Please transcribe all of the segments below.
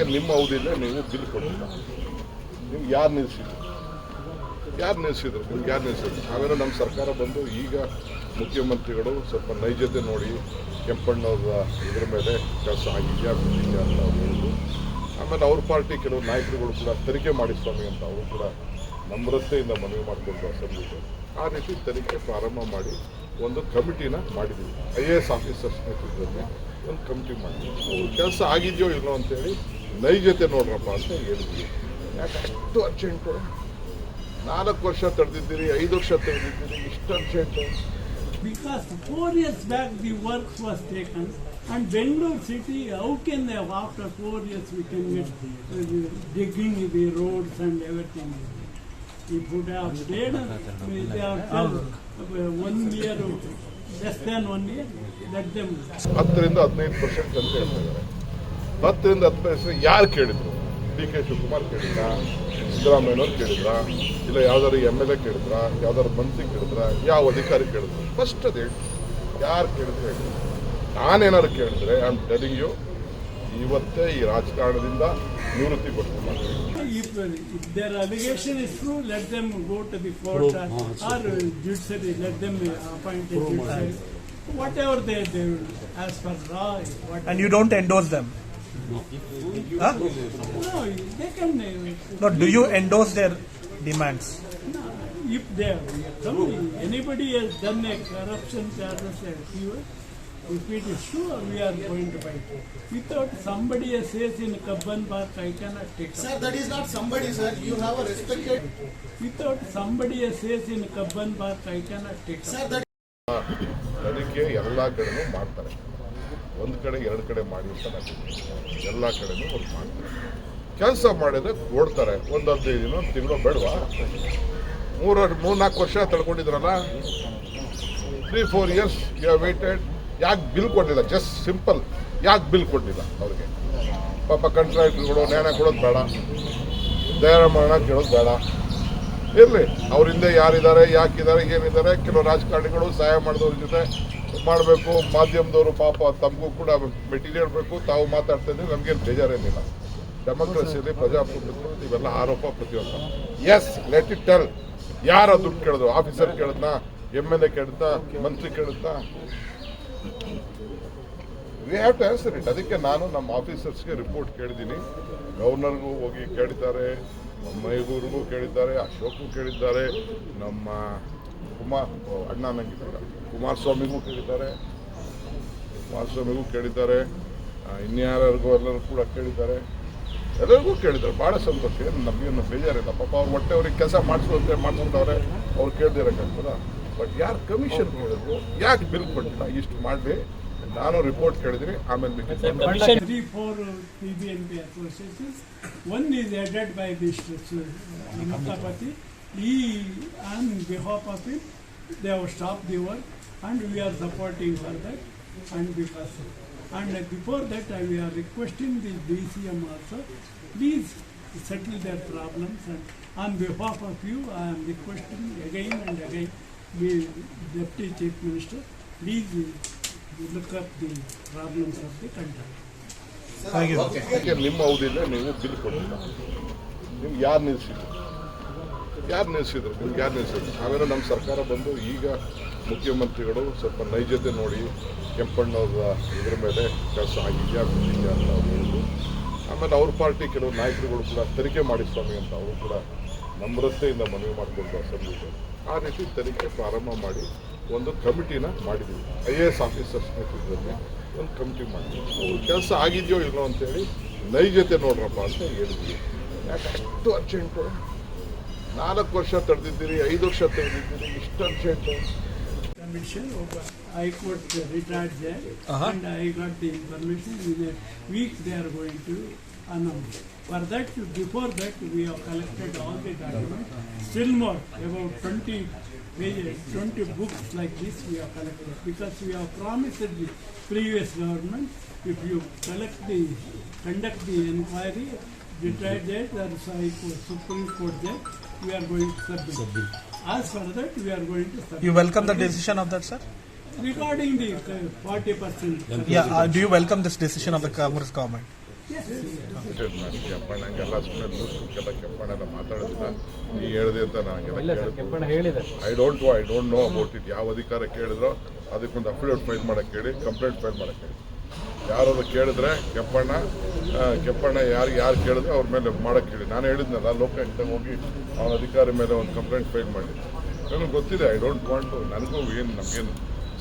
ನಿಮ್ಮ ಅವಧಿಯಲ್ಲೇ ನೀವು ಬಿಲ್ ಕೊಟ್ಟಿಲ್ಲ. ನಿಮ್ಗೆ ಯಾರು ನಿಲ್ಲಿಸಿದ್ರು? ನಿಮ್ಗೆ ಯಾರು ನಿಲ್ಲಿಸಿದ್ರು? ಆಮೇಲೆ ನಮ್ಮ ಸರ್ಕಾರ ಬಂದು ಈಗ ಮುಖ್ಯಮಂತ್ರಿಗಳು ಸ್ವಲ್ಪ ನೈಜತೆ ನೋಡಿ ಕೆಂಪಣ್ಣವ್ರ ಇದ್ರ ಮೇಲೆ ಕೆಲಸ ಆಗಿದೆಯಾ ಬಿಟ್ಟಿದೆಯಾ ಅಂತ ಅವ್ರು ಹೇಳಿದ್ರು. ಆಮೇಲೆ ಅವ್ರ ಪಾರ್ಟಿ ಕೆಲವು ನಾಯಕರುಗಳು ಕೂಡ ತನಿಖೆ ಮಾಡಿ ಸ್ವಾಮಿ ಅಂತ ಅವರು ಕೂಡ ನಮ್ರತೆಯಿಂದ ಮನವಿ ಮಾಡಿಕೊಂಡು ಅಸೆಂಬ್ಲಿಗೆ ಆ ರೀತಿ ತನಿಖೆ ಪ್ರಾರಂಭ ಮಾಡಿ ಒಂದು ಕಮಿಟಿನ ಮಾಡಿದ್ವಿ. IAS ಆಫೀಸರ್ಸ್ ನೇತೃತ್ವದಲ್ಲಿ ಒಂದು ಕಮಿಟಿ ಮಾಡಿದ್ವಿ. ಅವ್ರ ಕೆಲಸ ಆಗಿದೆಯೋ ಇಲ್ಲೋ ಅಂತೇಳಿ ನೈಜತೆ ನೋಡ್ರಪ್ಪ ಅಂತ ಹೇಳಿದ್ವಿ. ಯಾಕೆ ಅಷ್ಟು ಅರ್ಜೆಂಟು? 4 ವರ್ಷ ತಡೆದಿದ್ದೀರಿ, 5 ವರ್ಷ ತಡೆದಿದ್ದೀರಿ, ಇಷ್ಟು urgent? Because 4 years back the works was taken and Bangalore city, how can they, after 4 years we can get digging the roads and everything? If would have stayed, they have told 1 year, less than 1 year, let them. 10% to 15% ಅಂತ ಹೇಳ್ತಿದ್ದಾರೆ. 10% to 15% ಯಾರು ಕೇಳಿದ್ರು? DK Shivakumar ಕೇಳಿದ್ರಾ? ಸಿದ್ದರಾಮಯ್ಯನವ್ರು ಕೇಳಿದ್ರಾ? ಇಲ್ಲ ಯಾವ್ದಾರು MLA ಕೇಳಿದ್ರಾ? ಯಾವ್ದಾರು ಮಂತ್ರಿ ಕೇಳಿದ್ರಾ? ಯಾವ ಅಧಿಕಾರಿ ಕೇಳಿದ್ರು? ಫಸ್ಟ್ ಅದು ಹೇಳಿ, ಯಾರು ಕೇಳಿದ್ರು ಹೇಳಿ. ನಾನೇನಾದ್ರು ಕೇಳಿದ್ರೆ ಐ ಆಮ್ ಟೆಲಿಂಗ್ ಯು, ಇವತ್ತೇ ಈ ರಾಜಕಾರಣದಿಂದ ನಿವೃತ್ತಿ ಕೊಡ್ತೀನಿ. If their allegation is true, let them go to the court or judiciary, let them appoint a judiciary. Whatever they do, as per law. And you don't endorse them? Huh? No, they can. No, do you endorse their demands? No, if anybody has done a corruption charges, if it is sure, we are going to fight. Without somebody says in Kempenna, I cannot take. Sir, that is not somebody, sir. You have a respected. Without somebody says in Kempenna, I cannot take. Sir, that. ಅದಕ್ಕೆ ಎಲ್ಲ ಕಡೆನೂ ಮಾಡ್ತಾರೆ. ಒಂದು ಕಡೆ 2 ಕಡೆ ಮಾಡಿ ಅಂತ ನಾನು ಎಲ್ಲ ಕಡೆನೂ ಅವ್ರು ಮಾಡ್ತಾರೆ. ಕೆಲಸ ಮಾಡಿದ್ರೆ ಕೊಡ್ತಾರೆ. ಒಂದು 15 ದಿನ, ತಿಂಗಳು ಬೇಡವಾ? 3-4 ವರ್ಷ ತಳ್ಕೊಂಡಿದ್ರಲ್ಲ, 3-4 years ಯು ಹ್ಯಾವ್ ವೇಟೆಡ್. ಯಾಕೆ ಬಿಲ್ ಕೊಡಲಿಲ್ಲ? ಜಸ್ಟ್ ಸಿಂಪಲ್, ಯಾಕೆ ಬಿಲ್ ಕೊಡಲಿಲ್ಲ ಅವ್ರಿಗೆ? ಪಾಪ ಕಾಂಟ್ರಾಕ್ಟರ್ಗಳು ನ್ಯಾಯ ಕೊಡೋದು ಬೇಡ, ದಯಾಮರಣ ಕೇಳೋದು ಬೇಡ. ಇರಲಿ, ಅವ್ರ ಹಿಂದೆ ಯಾರಿದ್ದಾರೆ, ಯಾಕಿದ್ದಾರೆ, ಏನಿದ್ದಾರೆ. ಕೆಲವು ರಾಜಕಾರಣಿಗಳು ಸಹಾಯ ಮಾಡಿದವ್ರ ಜೊತೆ ಮಾಡಬೇಕು. ಮಾಧ್ಯಮದವರು ಪಾಪ ತಮಗೂ ಕೂಡ ಮೆಟೀರಿಯಲ್ ಬೇಕು. ತಾವು ಮಾತಾಡ್ತಾ ಇದ್ದೀವಿ, ನಮಗೇನು ಬೇಜಾರೇನಿಲ್ಲ. ಡೆಮೋಕ್ರಸಿಯಲ್ಲಿ ಪ್ರಜಾಪ್ರಭುತ್ವ ಇವೆಲ್ಲ ಆರೋಪ ಪ್ರತಿಯೊಬ್ಬ. Yes, let it tell. ಯಾರ ದುಡ್ಡು ಕೇಳಿದ್ರು? ಆಫೀಸರ್ ಕೇಳಿದ್ನಾ? MLA ಕೇಳಿದ್ನಾ? ಮಂತ್ರಿ ಕೇಳಿದ್ನಾ? We have to answer it. ಅದಕ್ಕೆ ನಾನು ನಮ್ಮ ಆಫೀಸರ್ಸ್ಗೆ ರಿಪೋರ್ಟ್ ಕೇಳಿದ್ದೀನಿ. ಗವರ್ನರ್ಗೂ ಹೋಗಿ ಕೇಳಿದ್ದಾರೆ, ಮೈಗೂರಿಗೂ ಕೇಳಿದ್ದಾರೆ, ಅಶೋಕ್ಗೂ ಕೇಳಿದ್ದಾರೆ, ನಮ್ಮ ಕುಮಾರಸ್ವಾಮಿಗೂ ಕೇಳಿದ್ದಾರೆ, ಇನ್ಯಾರಿಗೂ ಎಲ್ಲರೂ ಕೂಡ ಕೇಳಿದ್ದಾರೆ. ಎಲ್ಲರಿಗೂ ಕೇಳಿದ್ದಾರೆ. ಭಾಳ ಸಂತೋಷ. ನಮಗೇನು ಬೇಜಾರಿಲ್ಲ. ಪಾಪ ಅವ್ರು ಹೊಟ್ಟೆ ಅವ್ರಿಗೆ ಕೆಲಸ ಮಾಡಿಸ್ಕೊಂಡವ್ರೆ, ಅವ್ರು ಕೇಳ್ದಿರೋಕ್ಕಾಗ್ತದ? ಬಟ್ ಯಾರು ಕಮಿಷನ್ ಕೇಳಿದ್ರು, ಯಾಕೆ ಬಿಲ್ ಕೊಟ್ಟಿಲ್ಲ? ಇಷ್ಟು ಮಾಡಲಿ. ನಾನು ರಿಪೋರ್ಟ್ ಕೇಳಿದ್ದೀನಿ. ಆಮೇಲೆ 3-4 PBNP associations. One is headed by this Mutapati. He, on behalf of him, they have stopped the work and we are supporting for that. And because before that, we are requesting the DCM also, please settle their problems. And on behalf of you, I am requesting again and again, the Deputy Chief Minister, please look up the problems of the country. ನಿಮ್ಮ ಅವಧಿಯಲ್ಲೇ ನೀವು bill ಕೊಟ್ಟಿಲ್ಲ. ನಿಮ್ಗೆ ಯಾರು ನಿಲ್ಲಿಸಿದ್ರು? ನಿಮ್ಗೆ ಯಾರು ನಿಲ್ಲಿಸಿದ್ರು? ಆಮೇಲೆ ನಮ್ಮ ಸರ್ಕಾರ ಬಂದು ಈಗ ಮುಖ್ಯಮಂತ್ರಿಗಳು ಸ್ವಲ್ಪ ನೈಜತೆ ನೋಡಿ ಕೆಂಪಣ್ಣವ್ರ ಇದ್ರ ಮೇಲೆ ಕೆಲಸ ಆಗಿದೆಯಾ ಬಿಟ್ಟಿದೆಯಾ ಅಂತ ಅವ್ರು ಹೇಳಿದ್ರು. ಆಮೇಲೆ ಅವ್ರ ಪಾರ್ಟಿ ಕೆಲವು ನಾಯಕರುಗಳು ಕೂಡ ತನಿಖೆ ಮಾಡಿ ಸ್ವಾಮಿ ಅಂತ ಅವರು ಕೂಡ ನಮ್ರತೆಯಿಂದ ಮನವಿ ಮಾಡಿಕೊಂಡು ಅಸೆಂಬ್ಲಿಗೆ ಆ ರೀತಿ ತನಿಖೆ ಪ್ರಾರಂಭ ಮಾಡಿ ಒಂದು ಕಮಿಟಿನ ಮಾಡಿದ್ವಿ. IAS ಆಫೀಸರ್ಸ್ ನೇತೃತ್ವದಲ್ಲಿ ಒಂದು ಕಮಿಟಿ ಮಾಡಿದ್ವಿ. ಅವ್ರ ಕೆಲಸ ಆಗಿದೆಯೋ ಇಲ್ಲೋ ಅಂತೇಳಿ ನೈಜತೆ ನೋಡ್ರಪ್ಪ ಅಂತ ಹೇಳಿದ್ವಿ. ಯಾಕೆ ಅಷ್ಟು ಅರ್ಜೆಂಟು? 4 ವರ್ಷ ತಡೆದಿದ್ದೀರಿ, 5 ವರ್ಷ ತಡೆದಿದ್ದೀರಿ, ಇಷ್ಟು urgent? Commission of I court retired there, and I got the information. In a week they are going to announce. For that, before that, we have collected all the documents. Still more, about 20 pages, 20 books like this we have collected, because we have promised the previous government, if you conduct the inquiry, retired there, there is Supreme Court there, we are going to submit. As for that, we are going to submit. You welcome the decision of that, sir? Regarding the 40%. Yeah, do you welcome this decision of the Congress government? Yes. Update ಮಾಡಿ ಕೆಂಪಣ್ಣ ಹಂಗೆಲ್ಲ ಸುಮ್ಮನೆ ಲೂಸ್ಕೆಲ್ಲ ಕೆಂಪಣ್ಣ ಮಾತಾಡೋದಿಲ್ಲ ನೀ ಹೇಳಿದೆ ಅಂತ ನನಗೆಲ್ಲ ಹೇಳಿದೆ. I don't know about it. ಯಾವ ಅಧಿಕಾರ ಕೇಳಿದ್ರೋ ಅದಕ್ಕೊಂದು ಅಫಿಡೇವಿಟ್ ಫೈಲ್ ಮಾಡೋಕ್ಕೆ ಹೇಳಿ, ಕಂಪ್ಲೇಂಟ್ ಫೈಲ್ ಮಾಡೋಕ್ಕೆ ಹೇಳಿ. ಯಾರಾದ್ರು ಕೇಳಿದ್ರೆ ಕೆಂಪಣ್ಣ ಯಾರು ಕೇಳಿದ್ರೆ ಅವ್ರ ಮೇಲೆ ಮಾಡೋಕ್ಕೆ ಹೇಳಿ. ನಾನು ಹೇಳಿದ್ನಲ್ಲ ಲೋಕಾಯುಕ್ತ ಹೋಗಿ ಅವನ ಅಧಿಕಾರಿ ಮೇಲೆ ಒಂದು ಕಂಪ್ಲೇಂಟ್ ಫೈಲ್ ಮಾಡಿ. ನನಗೆ ಗೊತ್ತಿದೆ, ಐ ಡೋಂಟ್ ವಾಂಟ್. ನನಗೂ ನಮಗೇನು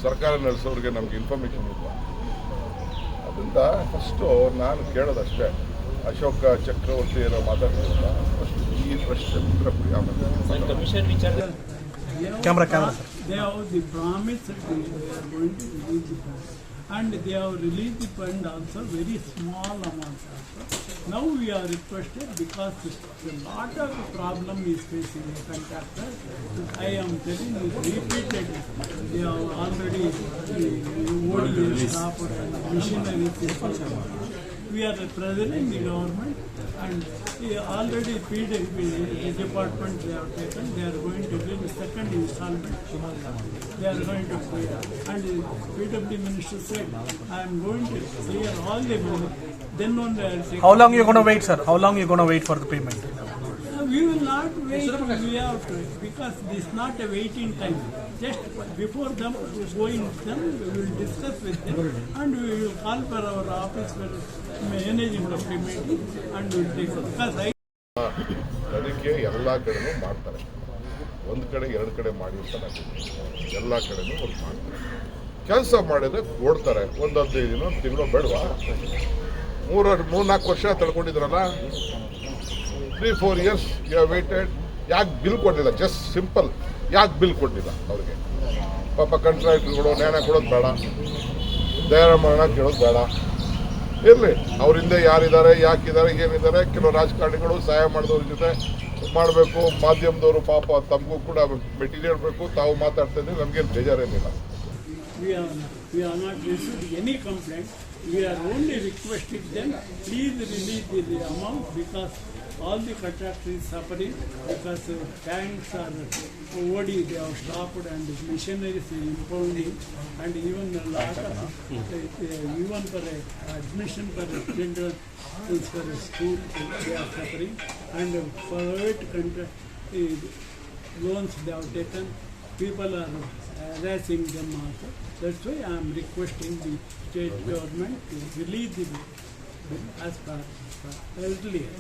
ಸರ್ಕಾರ ನಡೆಸೋರಿಗೆ ನಮ್ಗೆ ಇನ್ಫಾರ್ಮೇಷನ್ ಇಲ್ಲ. ಅದರಿಂದ ಫಸ್ಟು ನಾನು ಕೇಳೋದಷ್ಟೇ, ಅಶೋಕ ಚಕ್ರವರ್ತಿ ಏನೋ ಮಾತಾಡ್ತಿಲ್ಲ, ಫಸ್ಟ್ ಈ ಪ್ರಶ್ನೆ ಉತ್ತರ ಕೊಡಿ. ಆಮೇಲೆ ಕಮಿಷನ್ ವಿಚಾರ Camera, sir. They have the promise that they are going to release the fund. And they have released the fund also, very small amount also. Now we are requested, because a lot of problem is facing the contractor. I am telling you repeatedly, they have already ODA stopped and machinery. We are representing the government, and already PWD department they have taken. They are going to give the second installment. They are going to pay. And PWD minister said, I am going to clear all the money. Then only I will take. How long you going to wait, sir? How long you going to wait for the payment? We will not wait. We have to, because this is not a waiting time. Just before them going them, we will discuss with them, and we will call for our office for managing the payment, and we will take it. Because ಅದಕ್ಕೆ ಎಲ್ಲ ಕಡೆನೂ ಮಾಡ್ತಾರೆ. ಒಂದು ಕಡೆ ಎರಡು ಕಡೆ ಮಾಡಿ ಅಂತ ನಾನು ಎಲ್ಲ ಕಡೆನೂ ಅವ್ರು ಮಾಡ್ತಾರೆ. ಕೆಲಸ ಮಾಡಿದ್ರೆ ಕೊಡ್ತಾರೆ. ಒಂದು 15 ದಿನ ತಿಂಗಳು ಬೇಡವಾ? 3-4 ವರ್ಷ ತಳ್ಕೊಂಡಿದ್ರಲ್ಲ, 3-4 years ಯು ಹ್ಯಾವ್ ವೇಟೆಡ್. ಯಾಕೆ ಬಿಲ್ ಕೊಡಲಿಲ್ಲ? ಜಸ್ಟ್ ಸಿಂಪಲ್, ಯಾಕೆ ಬಿಲ್ ಕೊಡಲಿಲ್ಲ ಅವ್ರಿಗೆ? ಪಾಪ ಕಾಂಟ್ರಾಕ್ಟರ್ಗಳು ನ್ಯಾಯ ಕೊಡೋದು ಬೇಡ, ದಯಾಳ ಮರಣ ಕೇಳೋದು ಬೇಡ. ಇರಲಿ, ಅವ್ರ ಹಿಂದೆ ಯಾರಿದ್ದಾರೆ, ಯಾಕಿದ್ದಾರೆ, ಏನಿದ್ದಾರೆ. ಕೆಲವು ರಾಜಕಾರಣಿಗಳು ಸಹಾಯ ಮಾಡಿದವ್ರ ಜೊತೆ ಮಾಡಬೇಕು. ಮಾಧ್ಯಮದವರು ಪಾಪ ತಮಗೂ ಕೂಡ ಮೆಟೀರಿಯಲ್ ಬೇಕು. ತಾವು ಮಾತಾಡ್ತಾ ಇದ್ದೀವಿ, ನಮಗೇನು ಬೇಜಾರೇನಿಲ್ಲ. we are not received any complaint. We are only requesting them, please release the amount, because all the contractors is suffering, because tanks are OD, they have stopped, and machineries is impounding, and even a lot of even for admission for children is for school, they are suffering, and private loans they have taken. People are harassing them also. That's why I am requesting the state government to release the bill as per earlier.